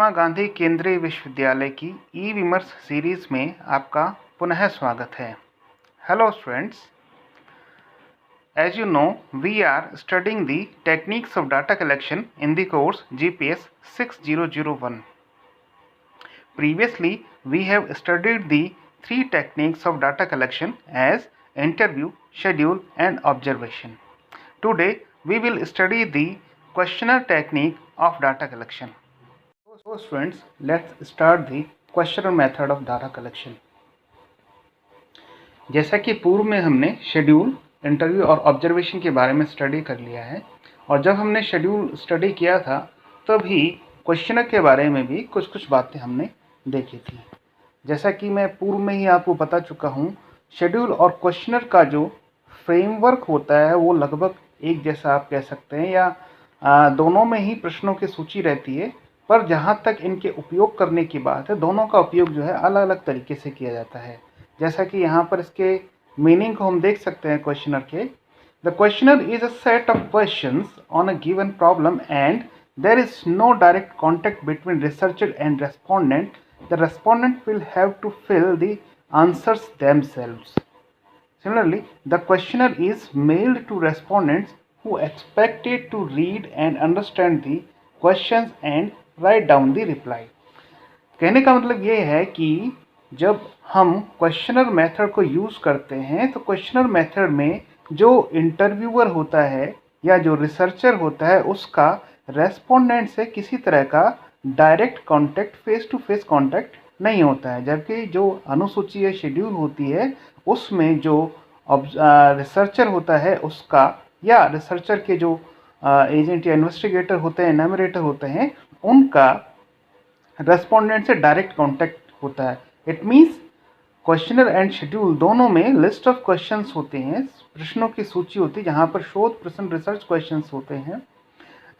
महात्मा गांधी केंद्रीय विश्वविद्यालय की ई विमर्श सीरीज में आपका पुनः स्वागत है। Hello students, as you know, we are studying the techniques of data collection in the course GPS 6001. Previously, we have studied the three techniques of data collection as interview, schedule and observation. Today, we will study the questionnaire technique of data collection. So students, let's start the questionnaire method of data collection. जैसा कि पूर्व में हमने schedule, interview और observation के बारे में study कर लिया है, और जब हमने शेड्यूल स्टडी किया था तभी क्वेश्चनर के बारे में भी कुछ बातें हमने देखी थी। जैसा कि मैं पूर्व में ही आपको बता चुका हूँ, शेड्यूल और क्वेश्चनर का जो फ्रेमवर्क होता है वो लगभग एक जैसा आप कह सकते हैं, या दोनों में ही प्रश्नों की सूची रहती है, पर जहाँ तक इनके उपयोग करने की बात है, दोनों का उपयोग जो है अलग अलग तरीके से किया जाता है। जैसा कि यहाँ पर इसके मीनिंग को हम देख सकते हैं क्वेश्चनर के। The questionnaire is a set of questions on a given problem and there is no direct contact between researcher and respondent. The respondent will have to fill the answers themselves. Similarly, the questionnaire is mailed to respondents who expected to read and understand the questions and write down the reply. कहने का मतलब ये है कि जब हम questionnaire method को use करते हैं तो क्वेश्चनर मेथड में जो इंटरव्यूअर होता है या जो रिसर्चर होता है उसका रेस्पोंडेंट से किसी तरह का direct contact, face to face contact नहीं होता है, जबकि जो अनुसूची या शेड्यूल होती है उसमें जो रिसर्चर होता है उसका या रिसर्चर के जो एजेंट या इन्वेस्टिगेटर होते हैं, एनामिनेटर होते हैं, उनका रेस्पोंडेंट से डायरेक्ट कांटेक्ट होता है. It means questionnaire and schedule दोनों में लिस्ट ऑफ क्वेश्चंस होते हैं, प्रश्नों की सूची होती है, जहाँ पर शोध प्रश्न रिसर्च क्वेश्चंस होते हैं,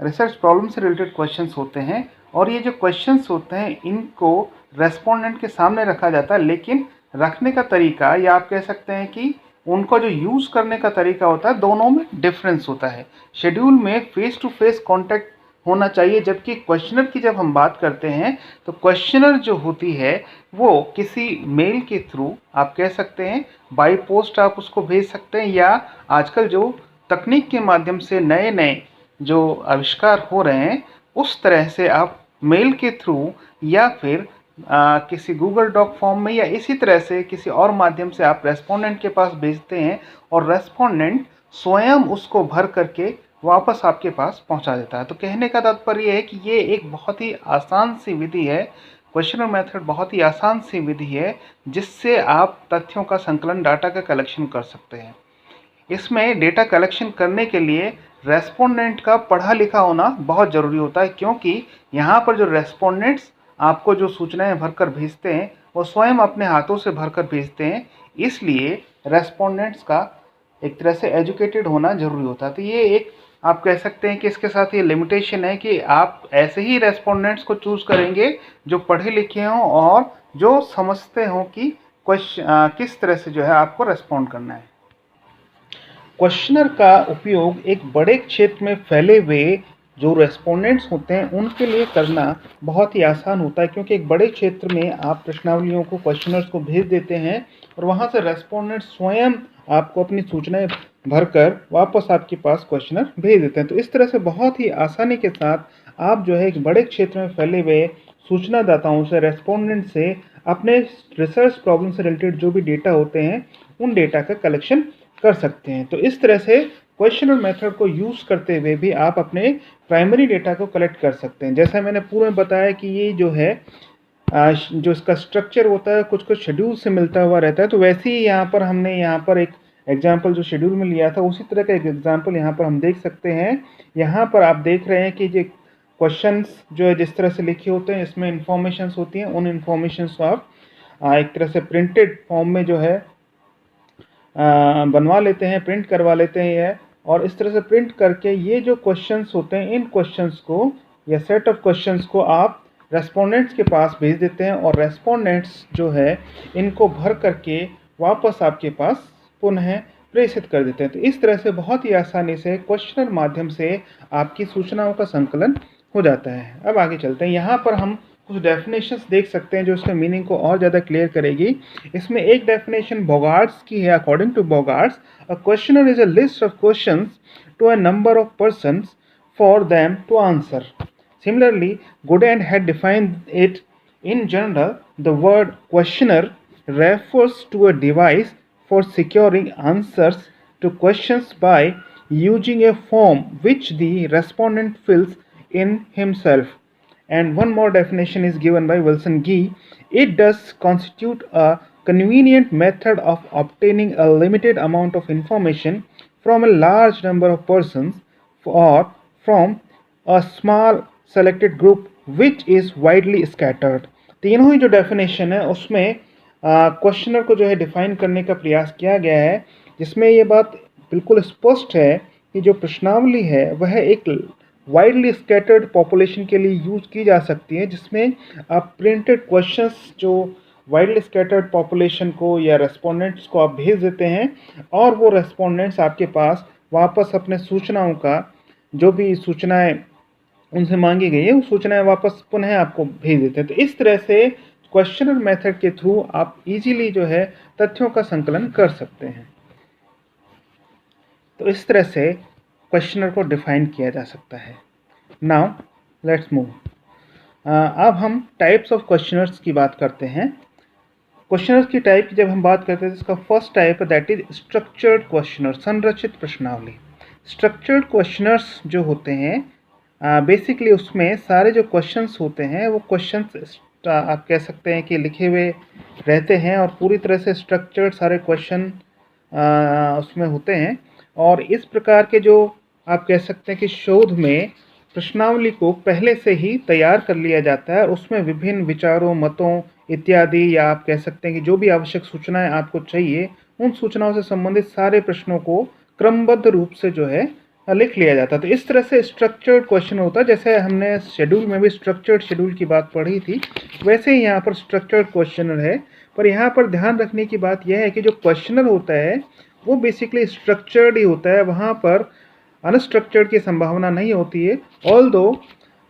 रिसर्च प्रॉब्लम से रिलेटेड क्वेश्चंस होते हैं, और ये जो क्वेश्चंस होते हैं इनको रेस्पोंडेंट के सामने रखा जाता है, लेकिन रखने का तरीका या आप कह सकते हैं कि उनको जो यूज़ करने का तरीका होता है, दोनों में डिफरेंस होता है. शेड्यूल में फेस टू फेस कॉन्टैक्ट होना चाहिए, जबकि क्वेश्चनर की जब हम बात करते हैं तो क्वेश्चनर जो होती है वो किसी मेल के थ्रू आप कह सकते हैं, बाय पोस्ट आप उसको भेज सकते हैं, या आजकल जो तकनीक के माध्यम से नए नए जो आविष्कार हो रहे हैं उस तरह से आप मेल के थ्रू या फिर किसी गूगल डॉक फॉर्म में या इसी तरह से किसी और माध्यम से आप रेस्पोंडेंट के पास भेजते हैं और रेस्पोंडेंट स्वयं उसको भर करके वापस आपके पास पहुंचा देता है. तो कहने का तात्पर्य है कि ये एक बहुत ही आसान सी विधि है, क्वेश्चनर मेथड बहुत ही आसान सी विधि है जिससे आप तथ्यों का संकलन, डाटा का कलेक्शन कर सकते हैं. इसमें डेटा कलेक्शन करने के लिए रेस्पोंडेंट का पढ़ा लिखा होना बहुत ज़रूरी होता है, क्योंकि यहाँ पर जो रेस्पोंडेंट्स आपको जो सूचनाएं भरकर भेजते हैं वो स्वयं अपने हाथों से भरकर भेजते हैं, इसलिए रेस्पोंडेंट्स का एक तरह से एजुकेटेड होना ज़रूरी होता है. तो ये एक आप कह सकते हैं कि इसके साथ ये लिमिटेशन है कि आप ऐसे ही रेस्पोंडेंट्स को चूज़ करेंगे जो पढ़े लिखे हों और जो समझते हों कि किस तरह से जो है आपको रेस्पॉन्ड करना है. क्वेश्चनर का उपयोग एक बड़े क्षेत्र में फैले हुए जो रेस्पोंडेंट्स होते हैं उनके लिए करना बहुत ही आसान होता है, क्योंकि एक बड़े क्षेत्र में आप प्रश्नावलियों को, क्वेश्चनर्स को भेज देते हैं और वहाँ से रेस्पोंडेंट्स स्वयं आपको अपनी सूचनाएं भरकर वापस आपके पास क्वेश्चनर भेज देते हैं. तो इस तरह से बहुत ही आसानी के साथ आप जो है एक बड़े क्षेत्र में फैले हुए सूचनादाताओं से, रेस्पोंडेंट से अपने रिसर्च प्रॉब्लम से रिलेटेड जो भी डेटा होते हैं उन डेटा का कलेक्शन कर सकते हैं. तो इस तरह से क्वेश्चनर मेथड को यूज़ करते हुए भी आप अपने प्राइमरी डेटा को कलेक्ट कर सकते हैं. जैसा मैंने पूर्व में बताया कि ये जो है जो इसका स्ट्रक्चर होता है कुछ शेड्यूल से मिलता हुआ रहता है, तो वैसे ही यहाँ पर हमने यहाँ पर एक एग्जाम्पल जो शेड्यूल में लिया था उसी तरह का एक एग्जाम्पल यहाँ पर हम देख सकते हैं. यहाँ पर आप देख रहे हैं कि जो क्वेश्चंस जो है जिस तरह से लिखे होते हैं इसमें इंफॉर्मेशंस होती हैं, उन इंफॉर्मेशंस को आप एक तरह से प्रिंटेड फॉर्म में जो है बनवा लेते हैं, प्रिंट करवा लेते हैं ये, और इस तरह से प्रिंट करके ये जो क्वेश्चंस होते हैं इन क्वेश्चंस को या सेट ऑफ क्वेश्चंस को आप रेस्पोंडेंट्स के पास भेज देते हैं और रेस्पोंडेंट्स जो है इनको भर करके वापस आपके पास पुनः प्रेषित कर देते हैं. तो इस तरह से बहुत ही आसानी से क्वेश्चनर माध्यम से आपकी सूचनाओं का संकलन हो जाता है. अब आगे चलते हैं. यहाँ पर हम कुछ डेफिनेशंस देख सकते हैं जो इसके मीनिंग को और ज़्यादा क्लियर करेगी। इसमें एक डेफिनेशन बोगार्ट्स की है। According to Bogardus, a questionnaire is a list of questions to a number of persons for them to answer. Similarly, Godin had defined it. In general, the word questioner refers to a device for securing answers to questions by using a form which the respondent fills in himself. And one more definition is given by Wilson Gee. It does constitute a convenient method of obtaining a limited amount of information from a large number of persons or from a small selected group which is widely scattered। तीनों ही जो definition है उसमें questionnaire को जो है define करने का प्रयास किया गया है, जिसमें ये बात बिल्कुल स्पष्ट है कि जो प्रश्नावली है वह एक वाइडली स्कैटर्ड पॉपुलेशन के लिए यूज की जा सकती है, जिसमें आप प्रिंटेड क्वेश्चंस जो वाइडली स्कैटर्ड पॉपुलेशन को या रेस्पोंडेंट्स को आप भेज देते हैं और वो रेस्पोंडेंट्स आपके पास वापस अपने सूचनाओं का जो भी सूचनाएं उनसे मांगी गई है वो सूचनाएं वापस पुनः आपको भेज देते हैं। तो इस तरह से क्वेश्चनर मेथड के थ्रू आप इजीली जो है तथ्यों का संकलन कर सकते हैं। तो इस तरह से क्वेश्चनर को डिफाइन किया जा सकता है। Now let's move. अब हम टाइप्स ऑफ क्वेश्चनर्स की बात करते हैं। क्वेश्चनर्स की टाइप की जब हम बात करते हैं तो इसका फर्स्ट टाइप है दैट इज स्ट्रक्चर्ड क्वेश्चनर, संरचित प्रश्नावली। स्ट्रक्चर्ड क्वेश्चनर्स जो होते हैं बेसिकली उसमें सारे जो क्वेश्चंस होते हैं वो क्वेश्चंस आप कह सकते हैं कि लिखे हुए रहते हैं और पूरी तरह से स्ट्रक्चर्ड सारे क्वेश्चन उसमें होते हैं। और इस प्रकार के जो आप कह सकते हैं कि शोध में प्रश्नावली को पहले से ही तैयार कर लिया जाता है और उसमें विभिन्न विचारों, मतों इत्यादि या आप कह सकते हैं कि जो भी आवश्यक सूचनाएं आपको चाहिए उन सूचनाओं से संबंधित सारे प्रश्नों को क्रमबद्ध रूप से जो है लिख लिया जाता है। तो इस तरह से स्ट्रक्चर्ड क्वेश्चन होता है। जैसे हमने शेड्यूल में भी स्ट्रक्चर्ड शेड्यूल की बात पढ़ी थी, वैसे ही यहाँ पर स्ट्रक्चर्ड क्वेश्चनर है। पर यहाँ पर ध्यान रखने की बात यह है कि जो क्वेश्चनर होता है वो बेसिकली स्ट्रक्चर्ड ही होता है, वहाँ पर अनस्ट्रक्चर्ड की संभावना नहीं होती है। ऑल्दो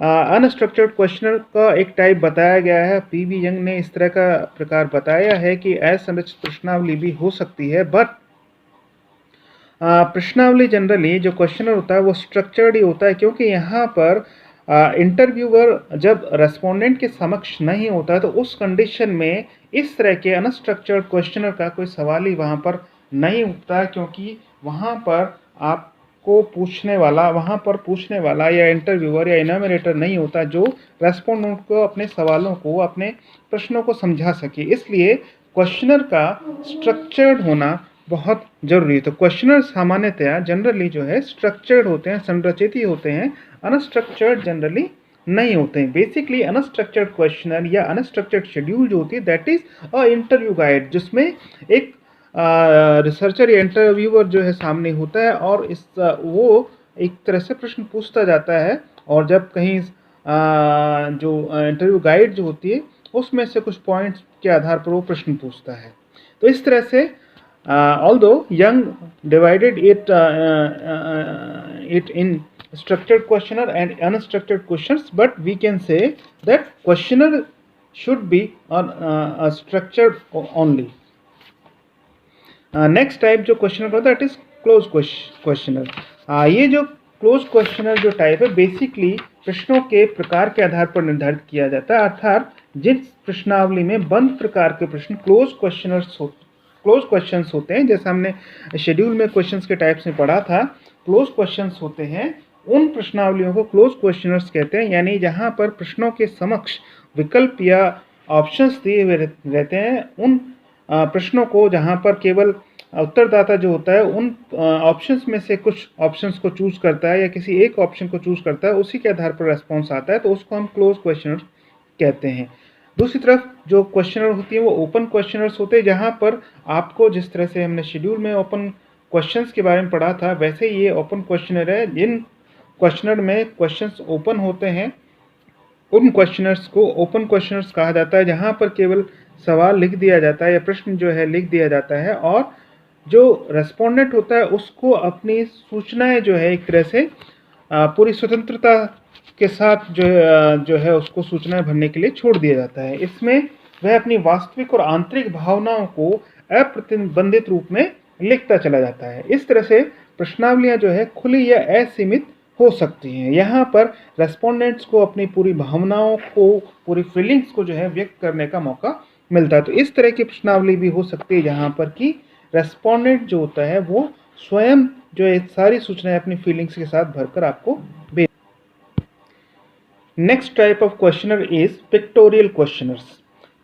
अनस्ट्रक्चर्ड क्वेश्चनर का एक टाइप बताया गया है, पी.वी. यंग ने इस तरह का प्रकार बताया है कि असंरचित प्रश्नावली भी हो सकती है, बट प्रश्नावली जनरली जो क्वेश्चनर होता है वो स्ट्रक्चर्ड ही होता है, क्योंकि यहाँ पर इंटरव्यूअर जब रेस्पोंडेंट के समक्ष नहीं होता है तो उस कंडीशन में इस तरह के अनस्ट्रक्चर्ड क्वेश्चनर का कोई सवाल ही वहाँ पर नहीं उठता है, क्योंकि वहाँ पर आपको पूछने वाला या इंटरव्यूअर या इनोमिनेटर नहीं होता जो रेस्पोंडेंट को अपने सवालों को, अपने प्रश्नों को समझा सके। इसलिए क्वेश्चनर का स्ट्रक्चर्ड होना बहुत जरूरी है। तो क्वेश्चनर सामान्यतया जनरली जो है स्ट्रक्चर्ड होते हैं, संरचित ही होते हैं, अनस्ट्रक्चर्ड जनरली नहीं होते हैं। बेसिकली अनस्ट्रक्चर्ड क्वेश्चनर या अनस्ट्रक्चर्ड शेड्यूल जो होती है that is a interview guide, जिसमें एक रिसर्चर या इंटरव्यूअर जो है सामने होता है और वो एक तरह से प्रश्न पूछता जाता है और जब कहीं जो इंटरव्यू गाइड जो होती है उसमें से कुछ पॉइंट्स के आधार पर वो प्रश्न पूछता है। तो इस तरह से although Young divided it in structured questionnaire and unstructured questions, but we can say that questionnaire should be a structured only. Next type जो questionnaire होता है that is closed questionnaire. ये जो closed questionnaire जो टाइप है basically प्रश्नों के प्रकार के आधार पर निर्धारित किया जाता है, अर्थात जिस प्रश्नावली में बंद प्रकार के प्रश्न क्लोज क्वेश्चंस होते हैं, जैसे हमने शेड्यूल में क्वेश्चंस के टाइप्स में पढ़ा था, क्लोज क्वेश्चंस होते हैं, उन प्रश्नावलियों को क्लोज क्वेश्चनर्स कहते हैं। यानी जहां पर प्रश्नों के समक्ष विकल्प या ऑप्शंस दिए हुए रहते हैं, उन प्रश्नों को जहां पर केवल उत्तरदाता जो होता है उन ऑप्शंस में से कुछ ऑप्शंस को चूज करता है या किसी एक ऑप्शन को चूज करता है, उसी के आधार पर रेस्पॉन्स आता है, तो उसको हम क्लोज क्वेश्चनर्स कहते हैं। दूसरी तरफ जो क्वेश्चनर होती है वो ओपन क्वेश्चनर्स होते हैं, जहां पर आपको जिस तरह से हमने शेड्यूल में ओपन क्वेश्चंस के बारे में पढ़ा था वैसे ये ओपन क्वेश्चनर है। जिन क्वेश्चनर में क्वेश्चंस ओपन होते हैं उन क्वेश्चनर्स को ओपन क्वेश्चनर्स कहा जाता है, जहां पर केवल सवाल लिख दिया जाता है या प्रश्न जो है लिख दिया जाता है और जो रेस्पोंडेंट होता है उसको अपनी सूचनाएं जो है एक तरह से पूरी स्वतंत्रता के साथ जो है उसको सूचनाएं भरने के लिए छोड़ दिया जाता है। इसमें वह अपनी वास्तविक और आंतरिक भावनाओं को अप्रतिबंधित रूप में लिखता चला जाता है। इस तरह से प्रश्नावलियां जो है खुली या असीमित हो सकती हैं। यहाँ पर रेस्पोंडेंट्स को अपनी पूरी भावनाओं को, पूरी फीलिंग्स को जो है व्यक्त करने का मौका मिलता है। तो इस तरह की प्रश्नावली भी हो सकती है जहाँ पर कि रेस्पोंडेंट जो होता है वो स्वयं जो है सारी सूचनाएं अपनी फीलिंग्स के साथ भरकर आपको भेज। Next type of questionnaire is pictorial questionnaires.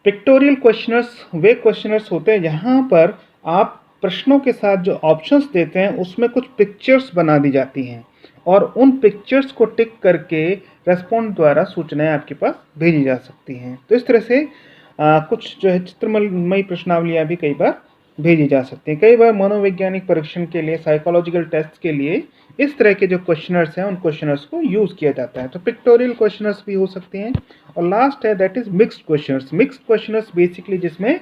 Pictorial questionnaires वे क्वेश्चनर्स होते हैं जहाँ पर आप प्रश्नों के साथ जो ऑप्शंस देते हैं उसमें कुछ पिक्चर्स बना दी जाती हैं और उन पिक्चर्स को टिक करके रेस्पॉन्ड द्वारा सूचनाएं आपके पास भेजी जा सकती हैं। तो इस तरह से कुछ जो है चित्रमयी प्रश्नावलियां भी कई बार भेजी जा सकती हैं। कई बार मनोवैज्ञानिक परीक्षण के लिए, साइकोलॉजिकल टेस्ट के लिए इस तरह के जो क्वेश्चनर्स हैं उन क्वेश्चनर्स को यूज़ किया जाता है। तो पिक्टोरियल क्वेश्चनर्स भी हो सकते हैं। और लास्ट है that is mixed questioners. Mixed questioners basically जिसमें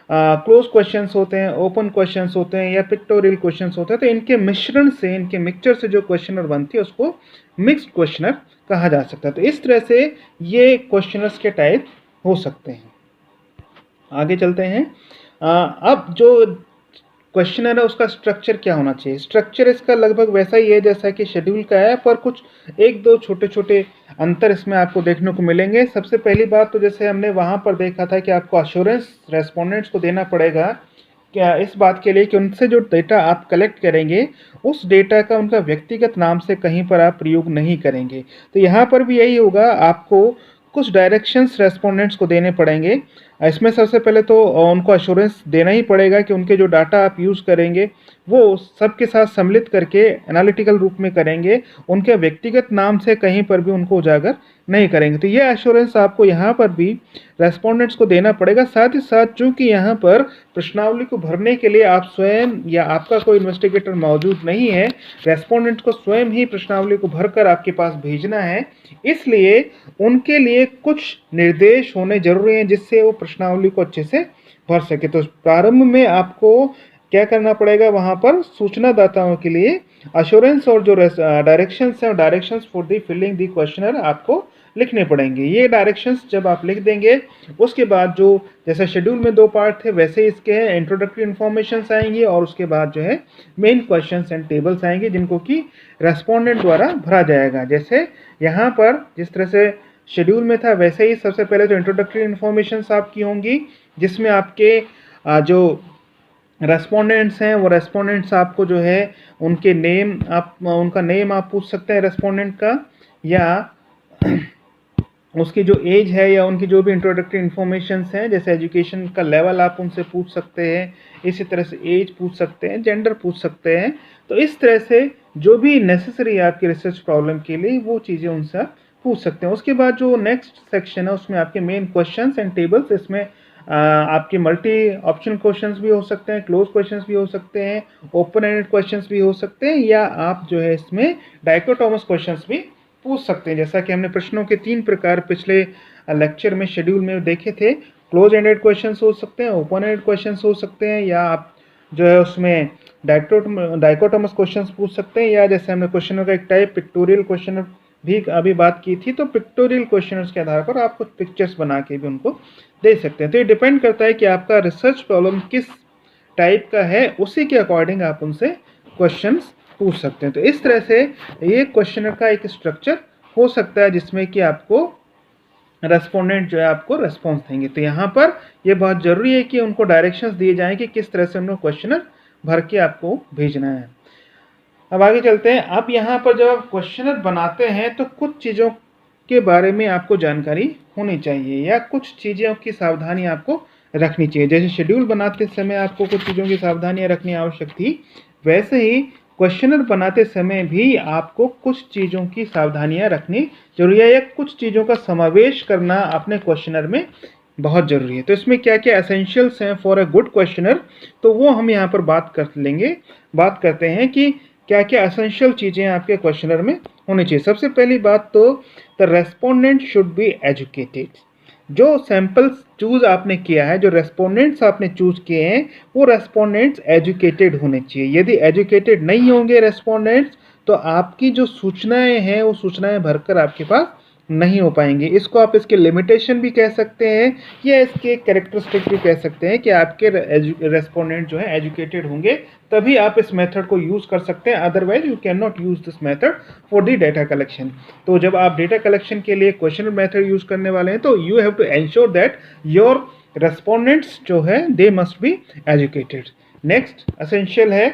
क्लोज क्वेश्चंस होते हैं, ओपन क्वेश्चंस होते हैं या पिक्टोरियल क्वेश्चंस होते हैं। तो इनके मिश्रण से, इनके मिक्सचर से जो क्वेश्चनर बनती है उसको मिक्स्ड क्वेश्चनर कहा जा सकता है। तो इस तरह से ये क्वेश्चनर्स के टाइप हो सकते हैं। आगे चलते हैं। अब जो क्वेश्चनर है उसका स्ट्रक्चर क्या होना चाहिए। स्ट्रक्चर इसका लगभग वैसा ही है जैसा कि शेड्यूल का है, पर कुछ एक दो छोटे छोटे अंतर इसमें आपको देखने को मिलेंगे। सबसे पहली बात तो जैसे हमने वहाँ पर देखा था कि आपको अश्योरेंस रेस्पोंडेंट्स को देना पड़ेगा क्या इस बात के लिए कि उनसे जो डेटा आप कलेक्ट करेंगे उस डेटा का उनका व्यक्तिगत नाम से कहीं पर आप प्रयोग नहीं करेंगे। तो यहाँ पर भी यही होगा, आपको कुछ डायरेक्शंस रेस्पोंडेंट्स को देने पड़ेंगे। इसमें सबसे पहले तो उनको अश्योरेंस देना ही पड़ेगा कि उनके जो डाटा आप यूज़ करेंगे वो सबके साथ सम्मिलित करके एनालिटिकल रूप में करेंगे, उनके व्यक्तिगत नाम से कहीं पर भी उनको उजागर नहीं करेंगे। तो ये एश्योरेंस आपको यहाँ पर भी रेस्पोंडेंट्स को देना पड़ेगा। साथ ही साथ चूंकि यहाँ पर प्रश्नावली को भरने के लिए आप स्वयं या आपका कोई इन्वेस्टिगेटर मौजूद नहीं है, रेस्पोंडेंट को स्वयं ही प्रश्नावली को भरकर आपके पास भेजना है, इसलिए उनके लिए कुछ निर्देश होने जरूरी हैं जिससे वो प्रश्नावली को अच्छे से भर सके। तो प्रारंभ में आपको क्या करना पड़ेगा, वहाँ पर सूचनादाताओं के लिए अश्योरेंस और जो डायरेक्शंस हैं, directions for the filling the questionnaire आपको लिखने पड़ेंगे। ये डायरेक्शंस जब आप लिख देंगे उसके बाद जो जैसे शेड्यूल में 2 पार्ट थे वैसे ही इसके हैं, इंट्रोडक्टरी इन्फॉर्मेशंस आएंगी और उसके बाद जो है मेन क्वेश्चंस एंड टेबल्स आएंगे जिनको कि रेस्पोंडेंट द्वारा भरा जाएगा। जैसे यहाँ पर जिस तरह से शेड्यूल में था वैसे ही सबसे पहले तो इंट्रोडक्टरी इन्फॉर्मेशंस आपकी होंगी जिसमें आपके जो रेस्पोंडेंट्स हैं वो रेस्पोंडेंट्स आपको जो है उनके नेम, आप उनका नेम आप पूछ सकते हैं रेस्पोंडेंट का, या उसकी जो एज है या उनकी जो भी इंट्रोडक्टरी इन्फॉर्मेशंस हैं, जैसे एजुकेशन का लेवल आप उनसे पूछ सकते हैं, इसी तरह से एज पूछ सकते हैं, जेंडर पूछ सकते हैं। तो इस तरह से जो भी नेसेसरी है आपकी रिसर्च प्रॉब्लम के लिए वो चीज़ें उनसे आप पूछ सकते हैं। उसके बाद जो नेक्स्ट सेक्शन है उसमें आपके मेन क्वेश्चंस एंड टेबल्स, इसमें आपके मल्टी ऑप्शन क्वेश्चंस भी हो सकते हैं, क्लोज क्वेश्चंस भी हो सकते हैं, ओपन एंडेड क्वेश्चंस भी हो सकते हैं, या आप जो है इसमें डाइकोटोमस क्वेश्चंस भी पूछ सकते हैं। जैसा कि हमने प्रश्नों के 3 प्रकार पिछले लेक्चर में शेड्यूल में देखे थे। क्लोज एंडेड क्वेश्चंस हो सकते हैं, ओपन एंडेड क्वेश्चंस हो सकते हैं, या आप जो है उसमें डाइकोटोमस क्वेश्चंस पूछ सकते हैं, या जैसे हमने क्वेश्चनर का एक टाइप पिक्टोरियल क्वेश्चनर भी अभी बात की थी, तो पिक्टोरियल क्वेश्चनर्स के आधार पर आप कुछ पिक्चर्स बना के भी उनको दे सकते हैं। तो ये डिपेंड करता है कि आपका रिसर्च प्रॉब्लम किस टाइप का है, उसी के अकॉर्डिंग आप उनसे क्वेश्चंस पूछ सकते हैं। तो इस तरह से ये क्वेश्चनर का एक स्ट्रक्चर हो सकता है जिसमें कि आपको रेस्पोंडेंट जो है आपको रेस्पॉन्स देंगे। तो यहाँ पर ये बहुत ज़रूरी है कि उनको डायरेक्शंस दिए जाएं कि किस तरह से उनको क्वेश्चनर भर के आपको भेजना है। अब आगे चलते हैं। अब यहाँ पर जब आप क्वेश्चनर बनाते हैं तो कुछ चीज़ों के बारे में आपको जानकारी होनी चाहिए या कुछ चीज़ों की सावधानी आपको रखनी चाहिए। जैसे शेड्यूल बनाते समय आपको कुछ चीज़ों की सावधानियाँ रखनी आवश्यक थी, वैसे ही क्वेश्चनर बनाते समय भी आपको कुछ चीज़ों की सावधानियाँ रखनी जरूरी है या कुछ चीज़ों का समावेश करना अपने क्वेश्चनर में बहुत ज़रूरी है। तो इसमें क्या क्या एसेंशियल्स हैं फॉर अ गुड क्वेश्चनर, तो वो हम यहाँ पर बात करते हैं कि क्या क्या एसेंशियल चीज़ें आपके क्वेश्चनर में होनी चाहिए। सबसे पहली बात तो the respondent should be educated. जो सैंपल्स चूज़ आपने किया है, जो रेस्पोंडेंट्स आपने चूज़ किए हैं, वो रेस्पोंडेंट्स एजुकेटेड होने चाहिए। यदि एजुकेटेड नहीं होंगे रेस्पोंडेंट्स तो आपकी जो सूचनाएं हैं वो सूचनाएं भरकर आपके पास नहीं हो पाएंगे। इसको आप इसके लिमिटेशन भी कह सकते हैं या इसके कैरेक्टरिस्टिक भी कह सकते हैं कि आपके रेस्पोंडेंट जो है एजुकेटेड होंगे, तभी आप इस मेथड को यूज़ कर सकते हैं, otherwise you can not use this method for the data collection. तो जब आप डेटा कलेक्शन के लिए क्वेश्चनर मेथड यूज़ करने वाले हैं तो you have to ensure that your respondents जो है they must be educated. Next essential है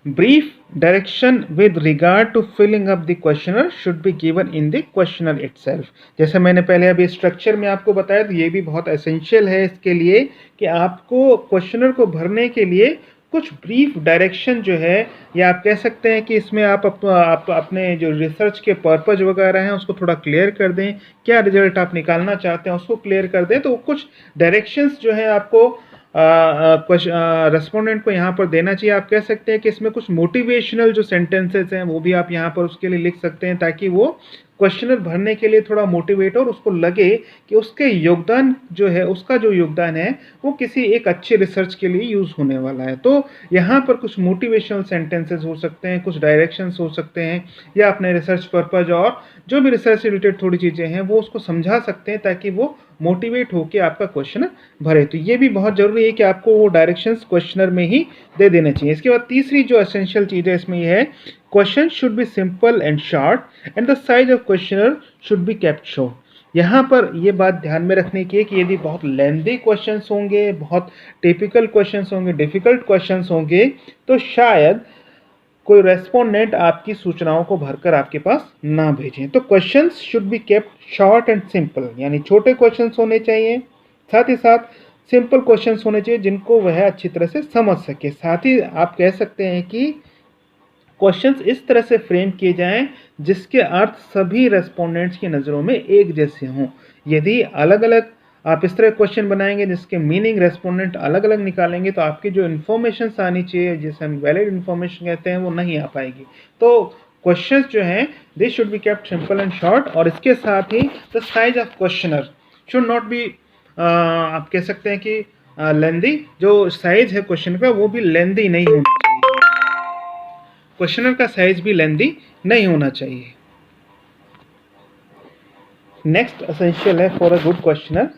brief direction with regard to filling up the questionnaire should be given in the questionnaire itself। जैसे मैंने पहले अभी स्ट्रक्चर में आपको बताया, तो ये भी बहुत एसेंशियल है इसके लिए कि आपको क्वेश्चनर को भरने के लिए कुछ ब्रीफ डायरेक्शन जो है, या आप कह सकते हैं कि इसमें आप अपने जो रिसर्च के पर्पज वगैरह हैं उसको थोड़ा क्लियर कर दें, क्या रिजल्ट आप निकालना चाहते हैं उसको क्लियर कर दें। तो कुछ डायरेक्शंस जो है आपको रेस्पोंडेंट को यहाँ पर देना चाहिए। आप कह सकते हैं कि इसमें कुछ मोटिवेशनल जो सेंटेंसेस हैं वो भी आप यहाँ पर उसके लिए लिख सकते हैं, ताकि वो क्वेश्चनर भरने के लिए थोड़ा मोटिवेट हो और उसको लगे कि उसके योगदान जो है, उसका जो योगदान है वो किसी एक अच्छे रिसर्च के लिए यूज़ होने वाला है। तो यहाँ पर कुछ मोटिवेशनल सेंटेंसेस हो सकते हैं, कुछ डायरेक्शंस हो सकते हैं, या अपने रिसर्च पर्पज और जो भी रिसर्च से रिलेटेड थोड़ी चीज़ें हैं वो उसको समझा सकते हैं, ताकि वो मोटिवेट होकर आपका क्वेश्चन भरे। तो ये भी बहुत ज़रूरी है कि आपको वो डायरेक्शंस क्वेश्चनर में ही दे देने चाहिए। इसके बाद तीसरी जो एसेंशियल चीज़ है इसमें ये है, question should be simple and short and the size of questionnaire should be kept short. यहाँ पर ये बात ध्यान में रखने की है कि यदि बहुत लेंथी क्वेश्चंस होंगे, बहुत टिपिकल क्वेश्चंस होंगे, डिफ़िकल्ट क्वेश्चंस होंगे, तो शायद कोई रेस्पोंडेंट आपकी सूचनाओं को भरकर आपके पास ना भेजें। तो questions should be kept short and simple, यानी छोटे क्वेश्चंस होने चाहिए, साथ ही साथ सिंपल क्वेश्चंस होने चाहिए जिनको वह अच्छी तरह से समझ सके। साथ ही आप कह सकते हैं कि क्वेश्चंस इस तरह से फ्रेम किए जाएं जिसके अर्थ सभी रेस्पोंडेंट्स की नज़रों में एक जैसे हों। यदि अलग अलग आप इस तरह क्वेश्चन बनाएंगे जिसके मीनिंग रेस्पोंडेंट अलग अलग निकालेंगे, तो आपकी जो इन्फॉर्मेशन आनी चाहिए, जिसे हम वैलिड इन्फॉर्मेशन कहते हैं, वो नहीं आ पाएगी। तो क्वेश्चंस जो हैं they should be kept simple and short, और इसके साथ ही the size of questionnaire should not be, आप कह सकते हैं कि लेंदी, जो साइज है क्वेश्चन का वो भी लेंदी नहीं होना चाहिए, क्वेश्चनर का साइज भी लेंदी नहीं होना चाहिए। नेक्स्ट एसेंशियल है for a good questionnaire,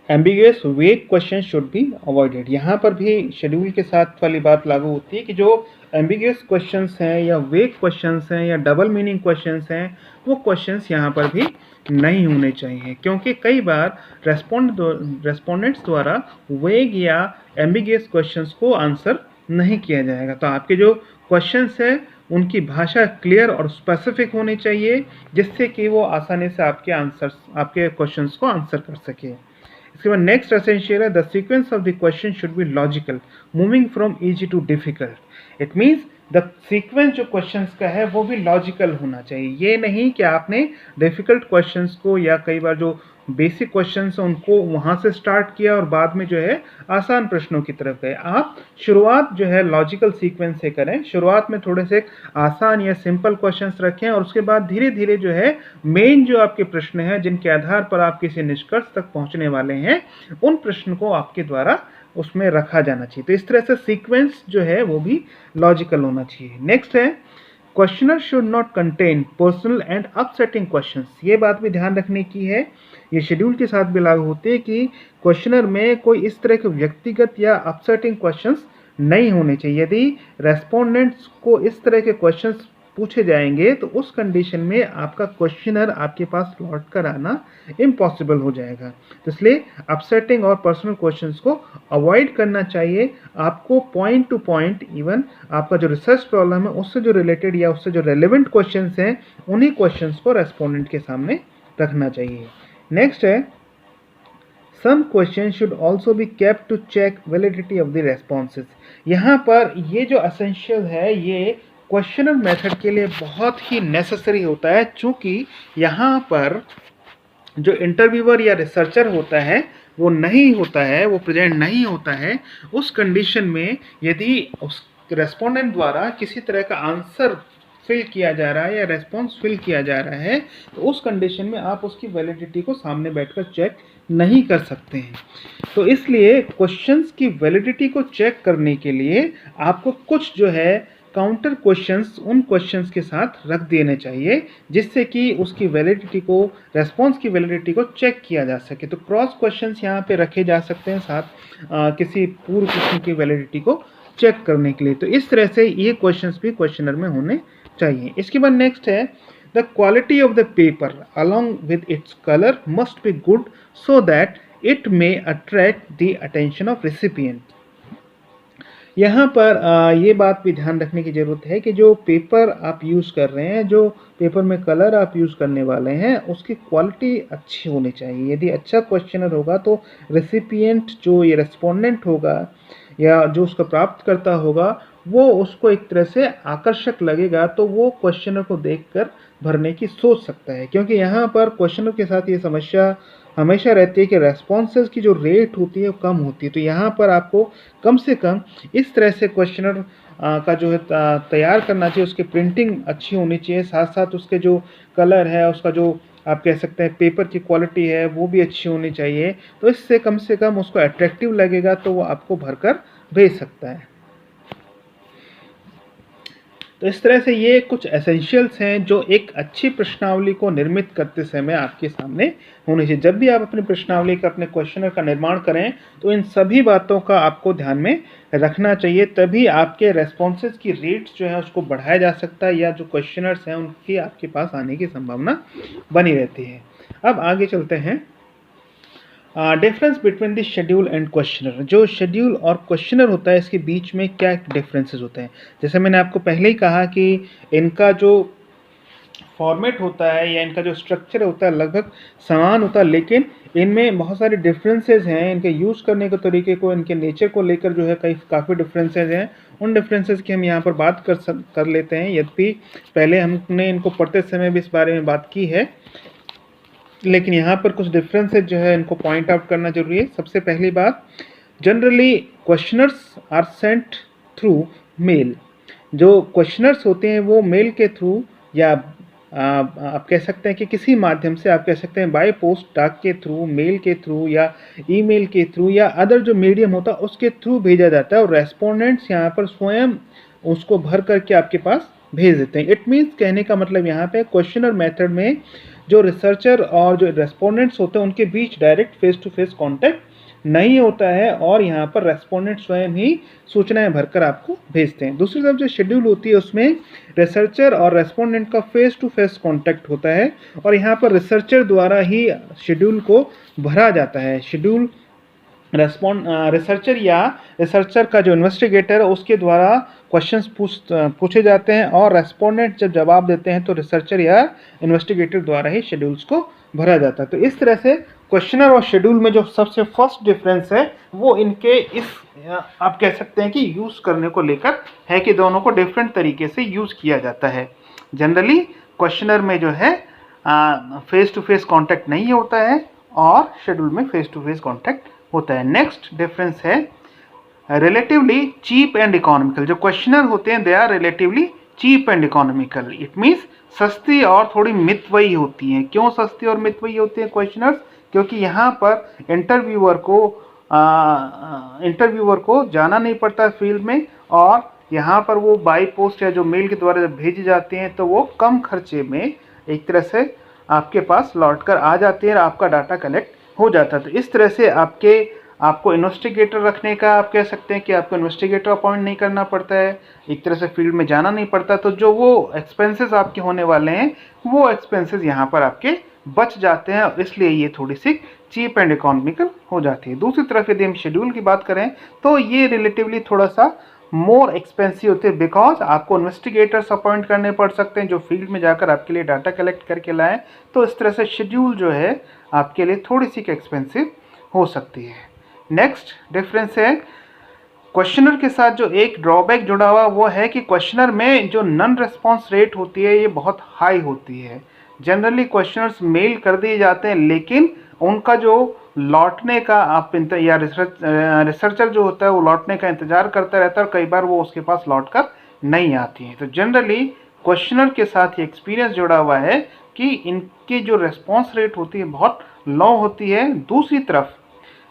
ambiguous vague question should be avoided. यहाँ पर भी शेड्यूल के साथ वाली बात लागू होती है कि जो एम्बिगुअस क्वेश्चंस हैं या वेग क्वेश्चंस हैं या डबल मीनिंग क्वेश्चंस हैं, वो क्वेश्चंस यहाँ पर भी नहीं होने चाहिए, क्योंकि कई बार रेस्पोंडेंट्स द्वारा वेग या एम्बिगुअस क्वेश्चंस को आंसर नहीं किया जाएगा। तो आपके जो क्वेश्चंस हैं उनकी भाषा क्लियर और स्पेसिफिक होनी चाहिए, जिससे कि वो आसानी से आपके क्वेश्चंस को आंसर कर सके। इसके बाद नेक्स्ट एसेंशियल है, the sequence of the question should be logical, moving from easy to difficult. It means the sequence जो क्वेश्चंस का है वो भी लॉजिकल होना चाहिए। ये नहीं कि आपने डिफिकल्ट क्वेश्चंस को या कई बार जो बेसिक क्वेश्चंस हैं उनको वहाँ से स्टार्ट किया और बाद में जो है आसान प्रश्नों की तरफ गए। आप शुरुआत जो है लॉजिकल सीक्वेंस से करें, शुरुआत में थोड़े से आसान या सिंपल क्वेश्चंस रखें और उसके बाद धीरे धीरे जो है मेन जो आपके प्रश्न हैं जिनके आधार पर आप किसी निष्कर्ष तक पहुँचने वाले हैं, उन प्रश्न को आपके द्वारा उसमें रखा जाना चाहिए। तो इस तरह से सीक्वेंस जो है वो भी लॉजिकल होना चाहिए। नेक्स्ट है, questionnaire should not contain personal and upsetting questions. ये बात भी ध्यान रखने की है, ये शेड्यूल के साथ भी लागू होती है कि क्वेश्चनर में कोई इस तरह के व्यक्तिगत या अपसेटिंग क्वेश्चंस नहीं होने चाहिए। यदि रेस्पोंडेंट्स को इस तरह के क्वेश्चंस पूछे जाएंगे तो उस कंडीशन में आपका क्वेश्चनर आपके पास लौट कर आना इम्पॉसिबल हो जाएगा। तो इसलिए अपसेटिंग और पर्सनल क्वेश्चंस को अवॉइड करना चाहिए। आपको पॉइंट टू पॉइंट, इवन आपका जो रिसर्च प्रॉब्लम है उससे जो रिलेटेड या उससे जो रेलेवेंट क्वेश्चंस हैं उन्हीं क्वेश्चंस को रेस्पोंडेंट के सामने रखना चाहिए। नेक्स्ट है, some questions should also be kept to check validity of the responses। यहाँ पर ये जो essential है ये क्वेश्चनर मेथड के लिए बहुत ही नेसेसरी होता है, चूँकि यहाँ पर जो इंटरव्यूअर या रिसर्चर होता है वो नहीं होता है, वो प्रेजेंट नहीं होता है। उस कंडीशन में यदि उस रेस्पोंडेंट द्वारा किसी तरह का आंसर फिल किया जा रहा है या रेस्पॉन्स फिल किया जा रहा है, तो उस कंडीशन में आप उसकी वैलिडिटी को सामने बैठकर चेक नहीं कर सकते हैं। तो इसलिए क्वेश्चंस की वैलिडिटी को चेक करने के लिए आपको कुछ जो है काउंटर क्वेश्चंस उन क्वेश्चंस के साथ रख देने चाहिए जिससे कि उसकी वैलिडिटी को, रेस्पॉन्स की वैलिडिटी को चेक किया जा सके। तो क्रॉस क्वेश्चंस यहाँ पे रखे जा सकते हैं साथ किसी पूर्व प्रश्न की वैलिडिटी को चेक करने के लिए। तो इस तरह से ये क्वेश्चंस भी क्वेश्चनर में होने चाहिए। इसके बाद नेक्स्ट है the quality of the paper along with its colour must be good so that it may attract the attention of recipient. यहाँ पर ये बात भी ध्यान रखने की ज़रूरत है कि जो पेपर आप यूज़ कर रहे हैं, जो पेपर में कलर आप यूज़ करने वाले हैं, उसकी क्वालिटी अच्छी होनी चाहिए। यदि अच्छा क्वेश्चनर होगा तो रेसिपिएंट, जो ये रेस्पोंडेंट होगा या जो उसका प्राप्तकर्ता होगा, वो उसको एक तरह से आकर्षक लगेगा, तो वो क्वेश्चनर को देखकर भरने की सोच सकता है। क्योंकि यहाँ पर क्वेश्चनर के साथ ये समस्या हमेशा रहती है कि रेस्पॉन्सेज की जो रेट होती है वो कम होती है। तो यहाँ पर आपको कम से कम इस तरह से क्वेश्चनर का जो है तैयार करना चाहिए, उसकी प्रिंटिंग अच्छी होनी चाहिए, साथ साथ उसके जो कलर है, उसका जो आप कह सकते हैं पेपर की क्वालिटी है, वो भी अच्छी होनी चाहिए। तो इससे कम से कम उसको अट्रैक्टिव लगेगा, तो वो आपको भरकर भेज सकता है। तो इस तरह से ये कुछ एसेंशियल्स हैं जो एक अच्छी प्रश्नावली को निर्मित करते समय आपके सामने होनी चाहिए। जब भी आप अपनी प्रश्नावली का, अपने क्वेश्चनर का निर्माण करें तो इन सभी बातों का आपको ध्यान में रखना चाहिए, तभी आपके रेस्पॉन्सेज की रेट्स जो है उसको बढ़ाया जा सकता है, या जो क्वेश्चनर्स हैं उनकी आपके पास आने की संभावना बनी रहती है। अब आगे चलते हैं। Difference between the schedule and questionnaire. जो शेड्यूल और क्वेश्चनर होता है, इसके बीच में क्या डिफरेंसेस होते हैं? जैसे मैंने आपको पहले ही कहा कि इनका जो फॉर्मेट होता है या इनका जो स्ट्रक्चर होता है लगभग समान होता है, लेकिन इनमें बहुत सारे डिफरेंसेस हैं। इनके यूज़ करने के तरीके को, इनके नेचर को लेकर जो है काफ़ी डिफरेंसेस हैं। उन डिफरेंसेस की हम यहाँ पर बात कर लेते हैं। यद्यपि पहले हमने इनको पढ़ते समय भी इस बारे में बात की है, लेकिन यहाँ पर कुछ डिफरेंसेस जो है इनको पॉइंट आउट करना जरूरी है। सबसे पहली बात, generally questionnaires are sent through mail. जो क्वेश्चनर्स होते हैं वो मेल के थ्रू, या आप कह सकते हैं कि किसी माध्यम से, आप कह सकते हैं बाय पोस्ट, डाक के थ्रू, मेल के थ्रू, या ईमेल के थ्रू, या अदर जो मीडियम होता है उसके थ्रू भेजा जाता है, और रेस्पोंडेंट्स यहाँ पर स्वयं उसको भर करके आपके पास भेज देते हैं। इट मीन्स, कहने का मतलब यहाँ पे क्वेश्चनर मेथड में जो रिसर्चर और जो रेस्पोंडेंट्स होते हैं उनके बीच direct face to face contact नहीं होता है, और यहाँ पर रेस्पोंडेंट स्वयं ही सूचनाएं भरकर आपको भेजते हैं। दूसरी तरफ जो शेड्यूल होती है उसमें रिसर्चर और रेस्पोंडेंट का फेस टू फेस कॉन्टैक्ट होता है, और यहाँ पर रिसर्चर द्वारा ही शेड्यूल को भरा जाता है। शेड्यूल रिसर्चर या रिसर्चर का जो इन्वेस्टिगेटर है उसके द्वारा क्वेश्चंस पूछे जाते हैं, और रेस्पोंडेंट जब जवाब देते हैं तो रिसर्चर या इन्वेस्टिगेटर द्वारा ही शेड्यूल्स को भरा जाता है। तो इस तरह से क्वेश्चनर और शेड्यूल में जो सबसे फर्स्ट डिफरेंस है वो इनके इस, आप कह सकते हैं कि यूज़ करने को लेकर है, कि दोनों को डिफरेंट तरीके से यूज़ किया जाता है। जनरली क्वेश्चनर में जो है फेस टू फेस कॉन्टैक्ट नहीं होता है, और शेड्यूल में फेस टू फेस कॉन्टैक्ट होता है। नेक्स्ट डिफरेंस है रिलेटिवली चीप एंड इकोनॉमिकल। जो क्वेश्चनर होते हैं they are relatively cheap and economical. It means सस्ती और थोड़ी मितव्ययी होती हैं। क्यों सस्ती और मितव्ययी होती हैं क्वेश्चनर्स? क्योंकि यहाँ पर इंटरव्यूअर को जाना नहीं पड़ता फील्ड में, और यहाँ पर वो बाई पोस्ट या जो मेल के द्वारा जब भेजी जाते हैं तो वो कम खर्चे में एक तरह से आपके पास लौट कर आ जाते हैं और आपका डाटा कलेक्ट हो जाता है। तो इस तरह से आपको इन्वेस्टिगेटर रखने का, आप कह सकते हैं कि आपको इन्वेस्टिगेटर अपॉइंट नहीं करना पड़ता है, एक तरह से फील्ड में जाना नहीं पड़ता। तो जो वो एक्सपेंसेस आपके होने वाले हैं वो एक्सपेंसेस यहाँ पर आपके बच जाते हैं, और इसलिए ये थोड़ी सी चीप एंड इकोनॉमिकल हो जाती है। दूसरी तरफ यदि हम शेड्यूल की बात करें तो ये रिलेटिवली थोड़ा सा मोर एक्सपेंसिव होते हैं, बिकॉज आपको इन्वेस्टिगेटर्स अपॉइंट करने पड़ सकते हैं जो फील्ड में जाकर आपके लिए डाटा कलेक्ट करके लाएं। तो इस तरह से शेड्यूल जो है आपके लिए थोड़ी सी एक्सपेंसिव हो सकती है। नेक्स्ट डिफरेंस है क्वेश्चनर के साथ जो एक ड्रॉबैक जुड़ा हुआ वो है कि क्वेश्चनर में जो नन रिस्पॉन्स रेट होती है ये बहुत हाई होती है। जनरली क्वेश्चनर्स मेल कर दिए जाते हैं, लेकिन उनका जो लौटने का या रिसर्चर जो होता है वो लौटने का इंतजार करता रहता है, और कई बार वो उसके पास लौट कर नहीं आती है। तो जनरली क्वेश्चनर के साथ ये एक्सपीरियंस जुड़ा हुआ है कि इनकी जो रिस्पॉन्स रेट होती है बहुत लो होती है। दूसरी तरफ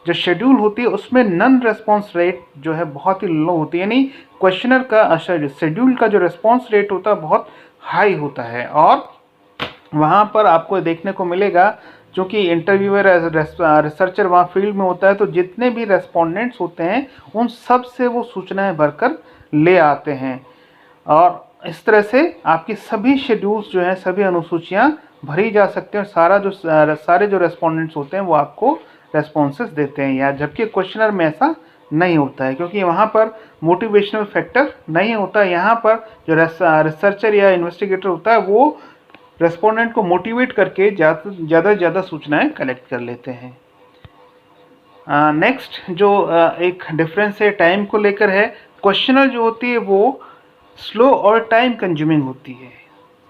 जो शेड्यूल होती है उसमें नन रेस्पॉन्स रेट जो है बहुत ही लो होती है, यानी क्वेश्चनर का शेड्यूल का जो रेस्पॉन्स रेट होता है बहुत हाई होता है। और वहाँ पर आपको देखने को मिलेगा, क्योंकि इंटरव्यूअर रिसर्चर वहाँ फील्ड में होता है, तो जितने भी रेस्पोंडेंट्स होते हैं उन सब से वो सूचनाएं भरकर ले आते हैं, और इस तरह से आपकी सभी शेड्यूल्स जो हैं, सभी अनुसूचियाँ भरी जा सकती हैं, और सारे जो रेस्पोंडेंट्स होते हैं वो आपको रेस्पॉन्सेस देते हैं। या जबकि क्वेश्चनर में ऐसा नहीं होता है, क्योंकि वहाँ पर मोटिवेशनल फैक्टर नहीं होता। यहाँ पर जो रिसर्चर या इन्वेस्टिगेटर होता है वो रेस्पोंडेंट को मोटिवेट करके ज़्यादा से ज़्यादा सूचनाएं कलेक्ट कर लेते हैं। नेक्स्ट जो एक डिफरेंस है टाइम को लेकर है, क्वेश्चनर जो होती है वो स्लो और टाइम कंज्यूमिंग होती है।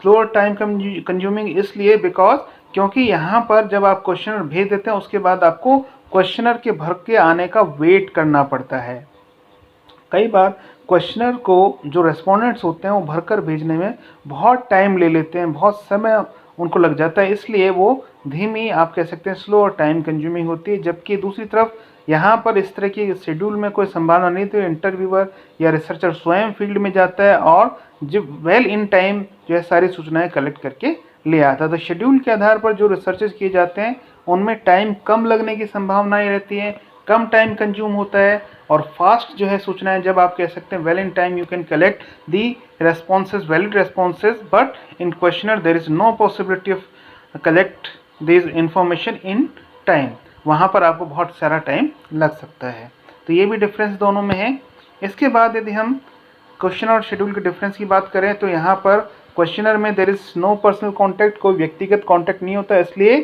स्लो और टाइम कंज्यूमिंग इसलिए क्योंकि यहाँ पर जब आप क्वेश्चनर भेज देते हैं उसके बाद आपको क्वेश्चनर के भर के आने का वेट करना पड़ता है। कई बार क्वेश्चनर को जो रेस्पोंडेंट्स होते हैं वो भरकर भेजने में बहुत टाइम ले लेते हैं, बहुत समय उनको लग जाता है, इसलिए वो धीमी, आप कह सकते हैं स्लो और टाइम कंज्यूमिंग होती है। जबकि दूसरी तरफ यहाँ पर इस तरह की शेड्यूल में कोई संभावना नहीं, तो इंटरव्यूअर या रिसर्चर स्वयं फील्ड में जाता है और जब वेल इन टाइम जो है सारी सूचनाएं कलेक्ट करके ले आता है। तो शेड्यूल के आधार पर जो रिसर्चेस किए जाते हैं उनमें टाइम कम लगने की संभावनाएं रहती है, कम टाइम कंज्यूम होता है, और फास्ट जो है सूचनाएं, जब आप कह सकते हैं well in time you can collect the responses, valid responses, but in questionnaire there is no possibility of collect this information in time. वहाँ पर आपको बहुत सारा टाइम लग सकता है। तो ये भी डिफरेंस दोनों में है। इसके बाद यदि हम क्वेश्चनर और शेड्यूल के डिफरेंस की बात करें तो यहाँ पर क्वेश्चनर में there is no personal contact, कोई व्यक्तिगत कॉन्टैक्ट नहीं होता, इसलिए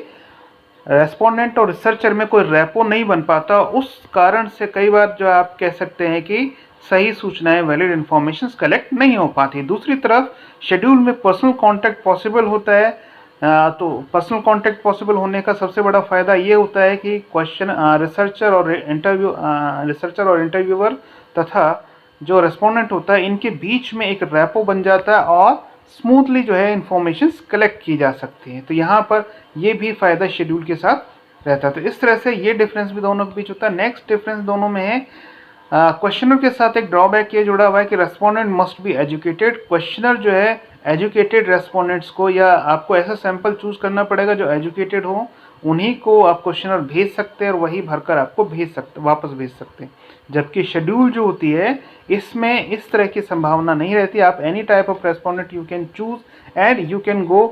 रेस्पोंडेंट और रिसर्चर में कोई रैपो नहीं बन पाता। उस कारण से कई बार जो आप कह सकते हैं कि सही सूचनाएं, वैलिड इंफॉर्मेशन कलेक्ट नहीं हो पाती। दूसरी तरफ शेड्यूल में पर्सनल कॉन्टैक्ट पॉसिबल होता है। तो पर्सनल कॉन्टैक्ट पॉसिबल होने का सबसे बड़ा फ़ायदा ये होता है कि रिसर्चर और इंटरव्यूअर तथा जो रेस्पोंडेंट होता है इनके बीच में एक रैपो बन जाता है और स्मूथली जो है इंफॉर्मेशन कलेक्ट की जा सकती है। तो यहाँ पर ये भी फ़ायदा शेड्यूल के साथ रहता है। तो इस तरह से ये डिफरेंस भी दोनों के बीच होता है। नेक्स्ट डिफरेंस दोनों में है, क्वेश्चनर के साथ एक ड्रॉबैक ये जुड़ा हुआ है कि respondent must be educated. Questionnaire जो है एजुकेटेड रेस्पोंडेंट्स को, या आपको ऐसा सैंपल चूज करना पड़ेगा जो एजुकेटेड हो, उन्हीं को आप क्वेश्चनर भेज सकते हैं और वही भरकर आपको वापस भेज सकते हैं। जबकि शेड्यूल जो होती है इसमें इस तरह की संभावना नहीं रहती। आप any type of respondent you can choose and you can go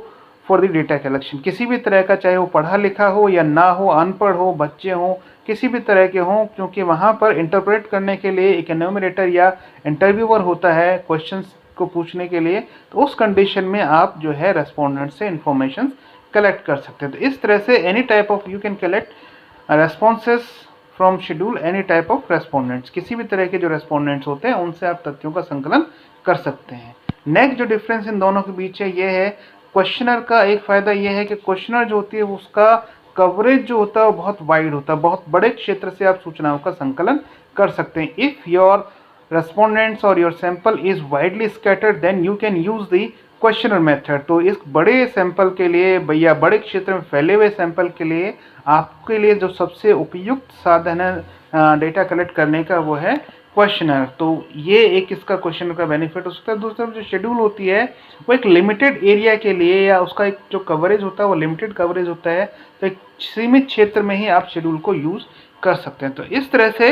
for the data collection. किसी भी तरह का, चाहे वो पढ़ा लिखा हो या ना हो, अनपढ़ हो, बच्चे हों, किसी भी तरह के हों, क्योंकि वहाँ पर इंटरप्रेट करने के लिए एक एन्यूमरेटर या इंटरव्यूअर होता है क्वेश्चंस को पूछने के लिए। तो उस कंडीशन में आप जो है रेस्पोंडेंट से इंफॉर्मेशन कलेक्ट कर सकते हैं। तो इस तरह से any type of you can collect responses from schedule any type of respondents. किसी भी तरह के जो रेस्पोंडेंट्स होते हैं उनसे आप तथ्यों का संकलन कर सकते हैं। नेक्स्ट जो डिफरेंस इन दोनों के बीच है ये है, क्वेश्चनर का एक फ़ायदा ये है कि क्वेश्चनर जो होती है उसका कवरेज जो होता है वो बहुत वाइड होता है, बहुत बड़े क्षेत्र से आप सूचनाओं का संकलन कर सकते हैं। इफ़ योर रेस्पोंडेंट्स और your sample is widely scattered then you can use the questionnaire method. तो इस बड़े सैंपल के लिए, भैया बड़े क्षेत्र में फैले हुए सैंपल के लिए आपके लिए जो सबसे उपयुक्त साधन है डेटा कलेक्ट करने का वो है क्वेश्चनर। तो ये एक इसका क्वेश्चनर का बेनिफिट हो सकता है। दूसरा जो शेड्यूल होती है वो एक लिमिटेड एरिया के लिए, या उसका एक जो कवरेज होता है वो लिमिटेड कवरेज होता है, तो एक सीमित क्षेत्र में ही आप शेड्यूल को यूज़ कर सकते हैं। तो इस तरह से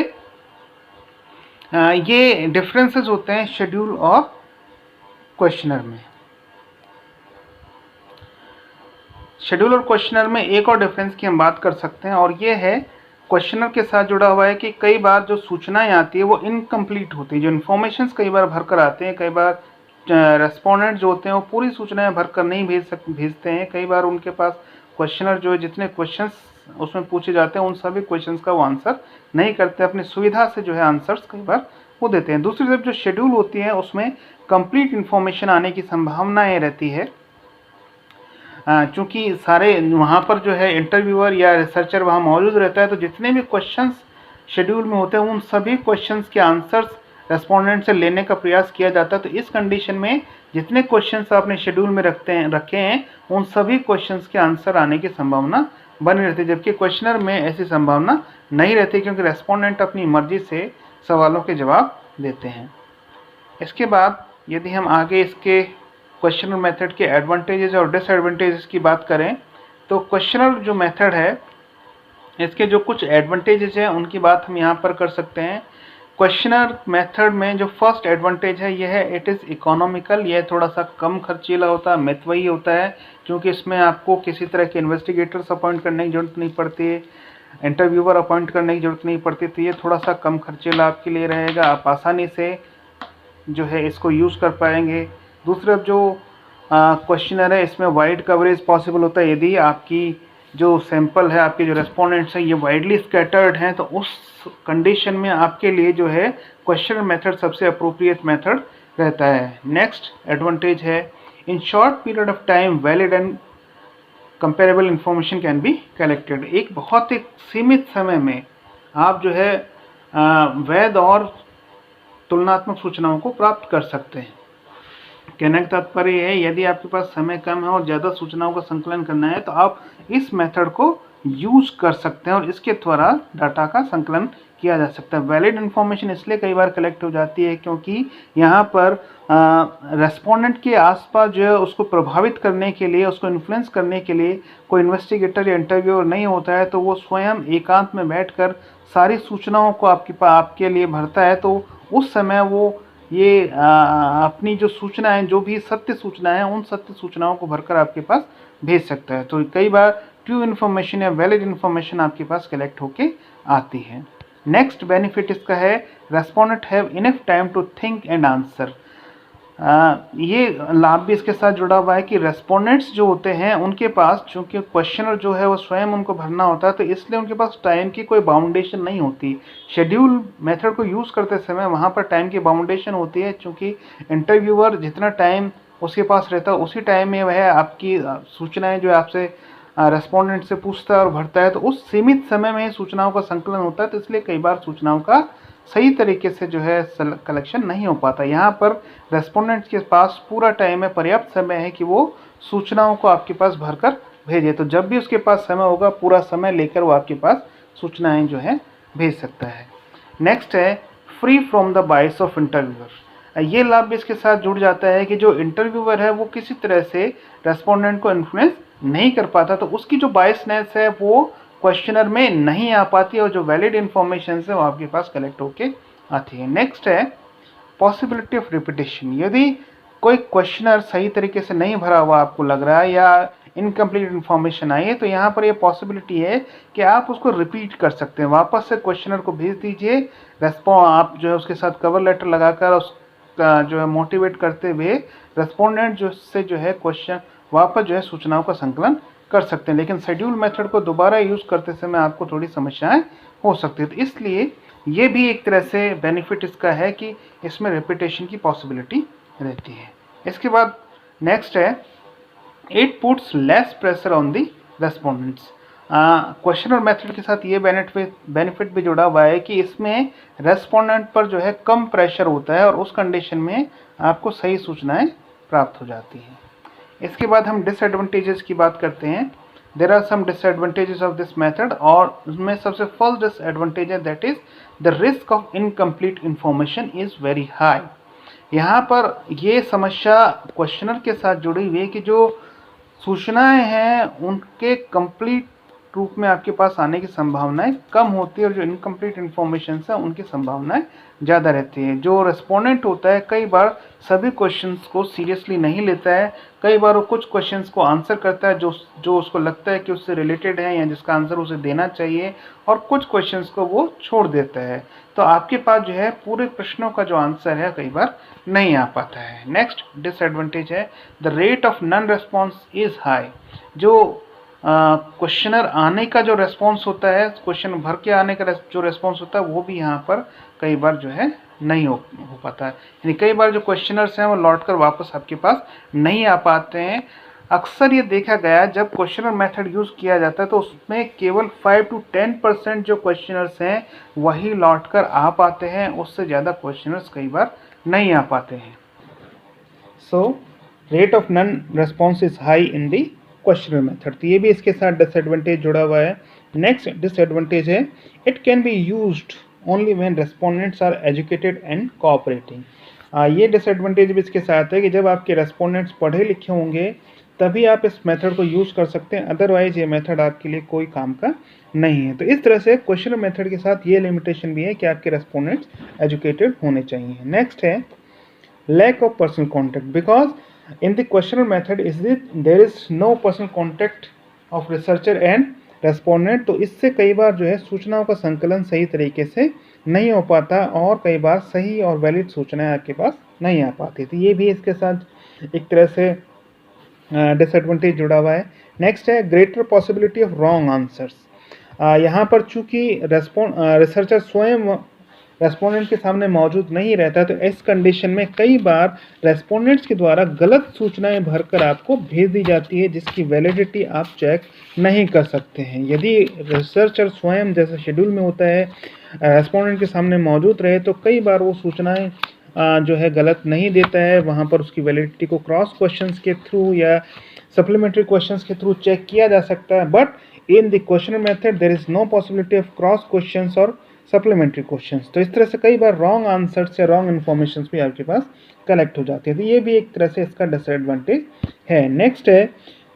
ये डिफरेंसेस होते हैं शेड्यूल और क्वेश्चनर में। शेड्यूल और क्वेश्चनर में एक और डिफरेंस की हम बात कर सकते हैं, और ये है क्वेश्चनर के साथ जुड़ा हुआ है कि कई बार जो सूचनाएं आती है वो इनकम्प्लीट होती है। जो इन्फॉर्मेशंस कई बार भरकर आते हैं, कई बार रेस्पोंडेंट जो होते हैं वो पूरी सूचनाएं भरकर नहीं भेजते हैं। कई बार उनके पास क्वेश्चनर जो है जितने क्वेश्चंस उसमें पूछे जाते हैं उन सभी क्वेश्चंस का वो आंसर नहीं करते, अपनी सुविधा से जो है आंसर्स कई बार वो देते हैं। दूसरी तरफ जो शेड्यूल होती है उसमें कंप्लीट इन्फॉर्मेशन आने की संभावनाएँ रहती है, चूँकि सारे वहाँ पर जो है इंटरव्यूअर या रिसर्चर वहाँ मौजूद रहता है, तो जितने भी क्वेश्चंस शेड्यूल में होते हैं उन सभी क्वेश्चंस के आंसर्स रेस्पोंडेंट से लेने का प्रयास किया जाता है। तो इस कंडीशन में जितने क्वेश्चंस आपने शेड्यूल में रखे हैं उन सभी क्वेश्चंस के आंसर आने की संभावना बनी रहती है, जबकि क्वेश्चनर में ऐसी संभावना नहीं रहती क्योंकि रेस्पोंडेंट अपनी मर्जी से सवालों के जवाब देते हैं। इसके बाद यदि हम आगे इसके क्वेश्चनर मेथड के एडवांटेजेस और डिसएडवांटेजेस की बात करें तो क्वेश्चनर जो मेथड है इसके जो कुछ एडवांटेजेस हैं उनकी बात हम यहाँ पर कर सकते हैं। क्वेश्चनर मेथड में जो फर्स्ट एडवांटेज है यह है इट इज़ इकोनॉमिकल। यह थोड़ा सा कम खर्चीला होता है, महत्वही होता है, क्योंकि इसमें आपको किसी तरह के इन्वेस्टिगेटर्स अपॉइंट करने की ज़रूरत नहीं पड़ती है, इंटरव्यूअर अपॉइंट करने की ज़रूरत नहीं पड़ती। तो ये थोड़ा सा कम खर्चीला आपके लिए रहेगा, आप आसानी से जो है इसको यूज़ कर पाएंगे। दूसरा जो क्वेश्चनर है इसमें वाइड कवरेज पॉसिबल होता है। यदि आपकी जो सैंपल है, आपके जो रेस्पोंडेंट्स हैं ये वाइडली स्कैटर्ड हैं तो उस कंडीशन में आपके लिए जो है क्वेश्चनर मेथड सबसे अप्रोप्रिएट मेथड रहता है। नेक्स्ट एडवांटेज है in short period of time valid and comparable information can be collected. एक बहुत ही सीमित समय में आप जो है वैध और तुलनात्मक सूचनाओं को प्राप्त कर सकते हैं। कहने का तात्पर्य है यदि आपके पास समय कम है और ज़्यादा सूचनाओं का संकलन करना है तो आप इस मेथड को यूज कर सकते हैं और इसके द्वारा डाटा का संकलन किया जा सकता है। वैलिड इन्फॉर्मेशन इसलिए कई बार कलेक्ट हो जाती है क्योंकि यहाँ पर रेस्पोंडेंट के आसपास जो है उसको प्रभावित करने के लिए, उसको इन्फ्लुएंस करने के लिए कोई इन्वेस्टिगेटर या इंटरव्यूअर नहीं होता है, तो वो स्वयं एकांत में बैठकर सारी सूचनाओं को आपके लिए भरता है। तो उस समय वो ये अपनी जो सूचनाएं, जो भी सत्य सूचनाएं हैं, उन सत्य सूचनाओं को भरकर आपके पास भेज सकता है। तो कई बार ट्रू इन्फॉर्मेशन या वैलिड इन्फॉर्मेशन आपके पास कलेक्ट होके आती है। नेक्स्ट बेनिफिट इसका है respondent have enough time to think and answer. ये लाभ भी इसके साथ जुड़ा हुआ है कि रेस्पोंडेंट्स जो होते हैं उनके पास, चूँकि क्वेश्चनर जो है वो स्वयं उनको भरना होता है, तो इसलिए उनके पास टाइम की कोई बाउंडेशन नहीं होती। शेड्यूल मेथड को यूज़ करते समय वहाँ पर टाइम की बाउंडेशन होती है, चूँकि इंटरव्यूअर जितना टाइम उसके पास रहता है उसी टाइम में वह आपकी सूचनाएँ जो आपसे रेस्पोंडेंट से पूछता है और भरता है, तो उस सीमित समय में ही सूचनाओं का संकलन होता है। तो इसलिए कई बार सूचनाओं का सही तरीके से जो है कलेक्शन नहीं हो पाता। यहाँ पर रेस्पोंडेंट के पास पूरा टाइम है, पर्याप्त समय है कि वो सूचनाओं को आपके पास भरकर भेजे। तो जब भी उसके पास समय होगा पूरा समय लेकर वो आपके पास सूचनाएं जो है भेज सकता है। नेक्स्ट है free from the bias of interviewer. ये लाभ भी इसके साथ जुड़ जाता है कि जो इंटरव्यूअर है वो किसी तरह से रेस्पोंडेंट को इन्फ्लुएंस नहीं कर पाता, तो उसकी जो बायसनेस है वो क्वेश्चनर में नहीं आ पाती और जो वैलिड इन्फॉर्मेशन है वो आपके पास कलेक्ट होके आती है। नेक्स्ट है पॉसिबिलिटी ऑफ रिपीटेशन। यदि कोई क्वेश्चनर सही तरीके से नहीं भरा हुआ आपको लग रहा है या इनकम्प्लीट इन्फॉर्मेशन आई है, तो यहाँ पर ये पॉसिबिलिटी है कि आप उसको रिपीट कर सकते हैं। वापस से क्वेश्चनर को भेज दीजिए, आप जो है उसके साथ कवर लेटर लगाकर उसका जो है मोटिवेट करते हुए रेस्पोंडेंट जो है क्वेश्चन वापस जो है सूचनाओं का संकलन कर सकते हैं। लेकिन शेड्यूल मेथड को दोबारा यूज़ करते समय आपको थोड़ी समस्याएं हो सकती है, तो इसलिए ये भी एक तरह से बेनिफिट इसका है कि इसमें रिपीटेशन की पॉसिबिलिटी रहती है। इसके बाद नेक्स्ट है it puts less pressure on the respondents. Questionnaire method के साथ ये बेनिफिट भी जुड़ा हुआ है कि इसमें रेस्पोंडेंट पर जो है कम प्रेशर होता है और उस कंडीशन में आपको सही सूचनाएं प्राप्त हो जाती हैं। इसके बाद हम डिसएडवांटेजेस की बात करते हैं। There are some disadvantages of this method, और उसमें सबसे फर्स्ट डिसएडवांटेज है that is the risk of incomplete information is very high. यहाँ पर ये समस्या क्वेश्चनर के साथ जुड़ी हुई है कि जो सूचनाएं हैं उनके कंप्लीट रूप में आपके पास आने की संभावनाएं कम होती है और जो इनकम्प्लीट इन्फॉर्मेशन है उनकी संभावनाएं ज़्यादा रहती है। जो रेस्पोंडेंट होता है कई बार सभी क्वेश्चंस को सीरियसली नहीं लेता है, कई बार वो कुछ क्वेश्चंस को आंसर करता है जो उसको लगता है कि उससे रिलेटेड है या जिसका आंसर उसे देना चाहिए, और कुछ क्वेश्चंस को वो छोड़ देता है। तो आपके पास जो है पूरे प्रश्नों का जो आंसर है कई बार नहीं आ पाता है। नेक्स्ट डिसएडवांटेज है the rate of non response is high. जो क्वेश्चनर आने का जो रेस्पॉन्स होता है, क्वेश्चन भर के आने का जो रेस्पॉन्स होता है वो भी यहाँ पर कई बार जो है नहीं हो पाता है। यानी कई बार जो क्वेश्चनर्स हैं वो लौट कर वापस आपके पास नहीं आ पाते हैं। अक्सर ये देखा गया जब क्वेश्चनर मेथड यूज़ किया जाता है तो उसमें केवल 5 to 10% जो क्वेश्चनर्स हैं वही लौट कर आ पाते हैं, उससे ज़्यादा क्वेश्चनर्स कई बार नहीं आ पाते हैं। So rate of non response is high in the questionnaire method. तो ये भी इसके साथ डिसएडवांटेज जुड़ा हुआ है। नेक्स्ट डिसएडवांटेज है it can be used only when respondents are educated and cooperating. ये डिसएडवांटेज भी इसके साथ है कि जब आपके रेस्पोंडेंट्स पढ़े लिखे होंगे तभी आप इस मेथड को यूज़ कर सकते हैं, अदरवाइज ये मेथड आपके लिए कोई काम का नहीं है। तो इस तरह से क्वेश्चनर मेथड के साथ ये लिमिटेशन भी है कि आपके रेस्पोंडेंट्स एजुकेटेड होने चाहिए। नेक्स्ट है lack of personal contact, because in the questionnaire method there is no personal contact of researcher and respondent। तो इससे कई बार जो है सूचनाओं का संकलन सही तरीके से नहीं हो पाता और कई बार सही और वैलिड सूचनाएं आपके पास नहीं आ पाती। तो ये भी इसके साथ एक तरह से डिसएडवांटेज जुड़ा हुआ है। नेक्स्ट है greater possibility of wrong answers. यहाँ पर चूंकि रिसर्चर स्वयं रेस्पोंडेंट के सामने मौजूद नहीं रहता, तो इस कंडीशन में कई बार रेस्पोंडेंट्स के द्वारा गलत सूचनाएं भरकर आपको भेज दी जाती है जिसकी वैलिडिटी आप चेक नहीं कर सकते हैं। यदि रिसर्चर स्वयं जैसे शेड्यूल में होता है रेस्पोंडेंट के सामने मौजूद रहे तो कई बार वो सूचनाएं जो है गलत नहीं देता है, वहाँ पर उसकी वैलिडिटी को क्रॉस क्वेश्चंस के थ्रू या सप्लीमेंट्री क्वेश्चंस के थ्रू चेक किया जा सकता है। But in the questionnaire method there is no possibility of cross questions और सप्लीमेंट्री क्वेश्चंस। तो इस तरह से कई बार रॉन्ग आंसर्स या रॉन्ग इन्फॉर्मेशन भी आपके पास कलेक्ट हो जाती है। तो ये भी एक तरह से इसका डिसएडवांटेज है। नेक्स्ट है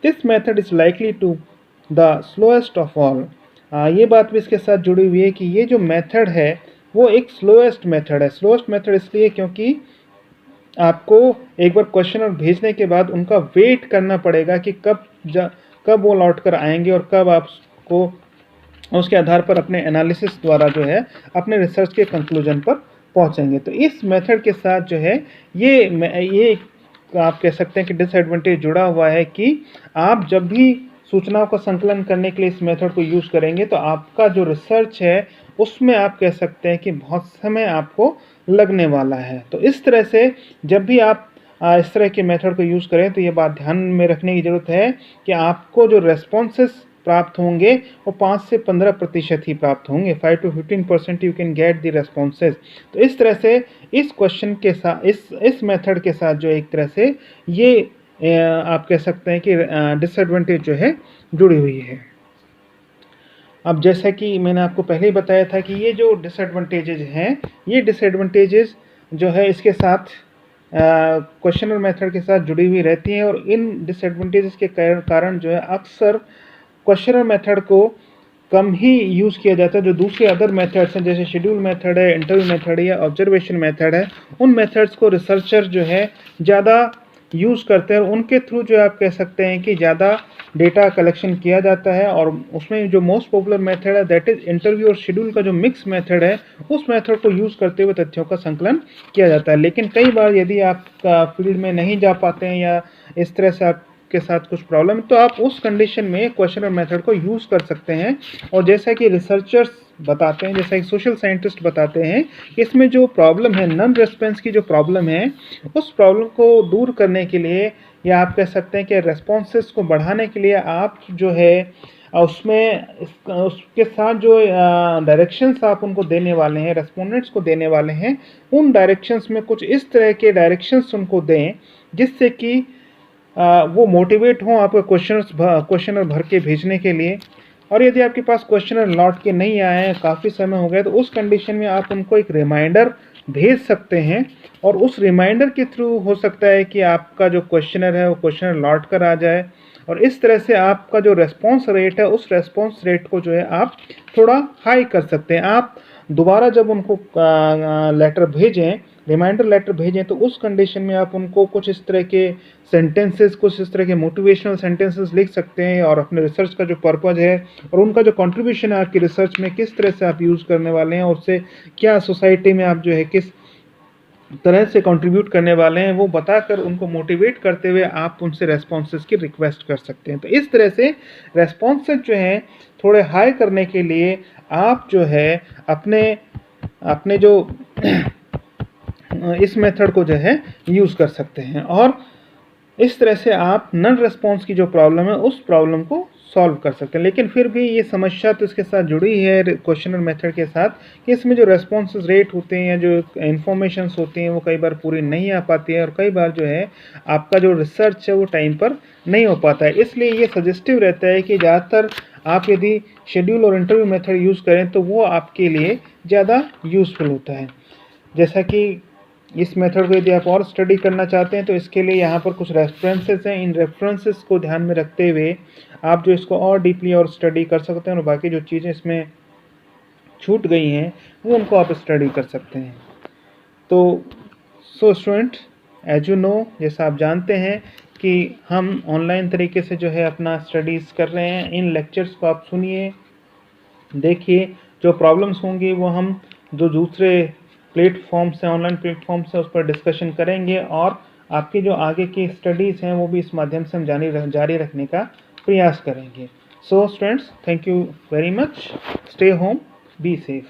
this method is likely to the slowest of all. ये बात भी इसके साथ जुड़ी हुई है कि ये जो मेथड है वो एक स्लोएस्ट मेथड है। स्लोएस्ट मेथड इसलिए क्योंकि आपको एक बार क्वेश्चन और भेजने के बाद उनका वेट करना पड़ेगा कि कब वो लौट कर आएंगे और कब आपको उसके आधार पर अपने एनालिसिस द्वारा जो है अपने रिसर्च के कंक्लूजन पर पहुंचेंगे। तो इस मेथड के साथ जो है ये आप कह सकते हैं कि डिसएडवांटेज जुड़ा हुआ है कि आप जब भी सूचनाओं का संकलन करने के लिए इस मेथड को यूज़ करेंगे तो आपका जो रिसर्च है उसमें आप कह सकते हैं कि बहुत समय आपको लगने वाला है। तो इस तरह से जब भी आप इस तरह के मेथड को यूज़ करें तो ये बात ध्यान में रखने की ज़रूरत है कि आपको जो रेस्पॉन्सेस प्राप्त होंगे वो 5 से 15% ही प्राप्त होंगे। 5 to 15% you can get the responses. तो इस तरह से इस क्वेश्चन के साथ इस मेथड के साथ जो एक तरह से ये आप कह सकते हैं कि डिसएडवांटेज जो है जुड़ी हुई है। अब जैसा कि मैंने आपको पहले ही बताया था कि ये जो डिसएडवांटेजेस हैं ये डिसएडवांटेजेस जो है इसके साथ क्वेश्चनर मेथड के साथ जुड़ी हुई रहती हैं और इन डिसएडवांटेजेस के कारण जो है अक्सर क्वेश्चनर मेथड को कम ही यूज़ किया जाता है। जो दूसरे अदर मेथड्स हैं जैसे शेड्यूल मेथड है, इंटरव्यू मेथड है या ऑब्जर्वेशन मेथड है, उन मेथड्स को रिसर्चर जो है ज़्यादा यूज़ करते हैं और उनके थ्रू जो आप कह सकते हैं कि ज़्यादा डेटा कलेक्शन किया जाता है। और उसमें जो मोस्ट पॉपुलर मेथड है दैट इज़ इंटरव्यू और शेड्यूल का जो मिक्स मेथड है उस मेथड को यूज़ करते हुए तथ्यों का संकलन किया जाता है। लेकिन कई बार यदि आप फील्ड में नहीं जा पाते हैं या इस तरह से आपके साथ कुछ प्रॉब्लम है तो आप उस कंडीशन में क्वेश्चनर मेथड को यूज़ कर सकते हैं। और जैसा कि रिसर्चर्स बताते हैं, जैसा कि सोशल साइंटिस्ट बताते हैं, इसमें जो प्रॉब्लम है नॉन रेस्पॉन्स की जो प्रॉब्लम है उस प्रॉब्लम को दूर करने के लिए या आप कह सकते हैं कि रेस्पॉन्सेस को बढ़ाने के लिए आप जो है उसमें उसके साथ जो डायरेक्शंस आप उनको देने वाले हैं, रेस्पोंडेंट्स को देने वाले हैं, उन डायरेक्शंस में कुछ इस तरह के डायरेक्शंस उनको दें जिससे कि वो मोटिवेट हों आपका क्वेश्चनर भर के भेजने के लिए। और यदि आपके पास क्वेश्चनर लौट के नहीं आए हैं, काफ़ी समय हो गया, तो उस कंडीशन में आप उनको एक रिमाइंडर भेज सकते हैं और उस रिमाइंडर के थ्रू हो सकता है कि आपका जो क्वेश्चनर है वो क्वेश्चनर लौट कर आ जाए। और इस तरह से आपका जो रेस्पॉन्स रेट है उस रेस्पॉन्स रेट को जो है आप थोड़ा हाई कर सकते हैं। आप दोबारा जब उनको लेटर भेजें, रिमाइंडर लेटर भेजें, तो उस कंडीशन में आप उनको कुछ इस तरह के सेंटेंसेस, कुछ इस तरह के मोटिवेशनल सेंटेंसेस लिख सकते हैं और अपने रिसर्च का जो पर्पज़ है और उनका जो कंट्रीब्यूशन है आपकी रिसर्च में किस तरह से आप यूज़ करने वाले हैं और उससे क्या सोसाइटी में आप जो है किस तरह से कंट्रीब्यूट करने वाले हैं वो बताकर उनको मोटिवेट करते हुए आप उनसे रेस्पॉन्सेस की रिक्वेस्ट कर सकते हैं। तो इस तरह से रेस्पॉन्सेस जो हैं थोड़े हाई करने के लिए आप जो है अपने जो इस मेथड को जो है यूज़ कर सकते हैं और इस तरह से आप नॉन रेस्पॉन्स की जो प्रॉब्लम है उस प्रॉब्लम को सॉल्व कर सकते हैं। लेकिन फिर भी ये समस्या तो इसके साथ जुड़ी है क्वेश्चनर मेथड के साथ कि इसमें जो रेस्पॉन्स रेट होते हैं या जो इन्फॉर्मेशंस होती हैं वो कई बार पूरी नहीं आ पाती है और कई बार जो है आपका जो रिसर्च है वो टाइम पर नहीं हो पाता है। इसलिए ये सजेस्टिव रहता है कि ज़्यादातर आप यदि शेड्यूल और इंटरव्यू मेथड यूज़ करें तो वो आपके लिए ज़्यादा यूज़फुल होता है। जैसा कि इस मेथड को यदि आप और स्टडी करना चाहते हैं तो इसके लिए यहाँ पर कुछ रेफरेंसेस हैं। इन रेफरेंसेस को ध्यान में रखते हुए आप जो इसको और डीपली और स्टडी कर सकते हैं और बाकी जो चीज़ें इसमें छूट गई हैं वो उनको आप स्टडी कर सकते हैं। तो so student, as you know, जैसा आप जानते हैं कि हम ऑनलाइन तरीके से जो है अपना स्टडीज़ कर रहे हैं। इन लेक्चर्स को आप सुनिए, देखिए, जो प्रॉब्लम्स होंगी वो हम जो दूसरे प्लेटफॉर्म्स हैं, ऑनलाइन प्लेटफॉर्म्स हैं, उस पर डिस्कशन करेंगे और आपकी जो आगे की स्टडीज़ हैं वो भी इस माध्यम से हम जारी रखने का प्रयास करेंगे। So students, thank you very much. Stay home, be safe.